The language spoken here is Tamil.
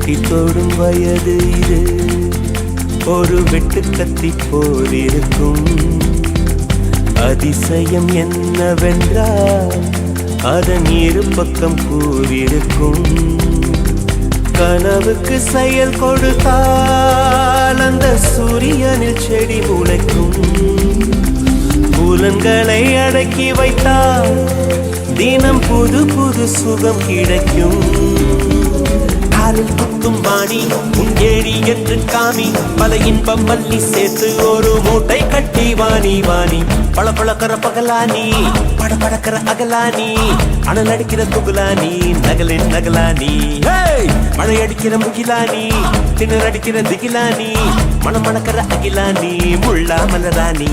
எட்டி தொடும் வயது இது, ஒரு வெட்டு கத்தி போலிருக்கும். அதிசயம் என்னவென்றால் அதன் இரு பக்கம் கூறியிருக்கும். கனவுக்கு செயல் கொடுத்தால் அந்த சூரியனில் செடி முளைக்கும். புலன்களை அடக்கி வைத்தால் தினம் புது புது சுகம் கிடைக்கும். காலில் குத்தும் வாணி உன் ஏழி என்று காமி, பல இன்பம் மல்லி சேர்த்து ஒரு மூட்டை கட்டி வாணி வாணி. பல பழக்கிற பகலானி, பட படக்கிற அகலானி, அனல் அடிக்கிற துகுலானி, நகலின் நகலானி. மழை அடிக்கிற முகிலானி, திணற அடிக்கிற திகிலானி, மணம் மணக்கிற அகிலானி, முள்ளா மலராணி.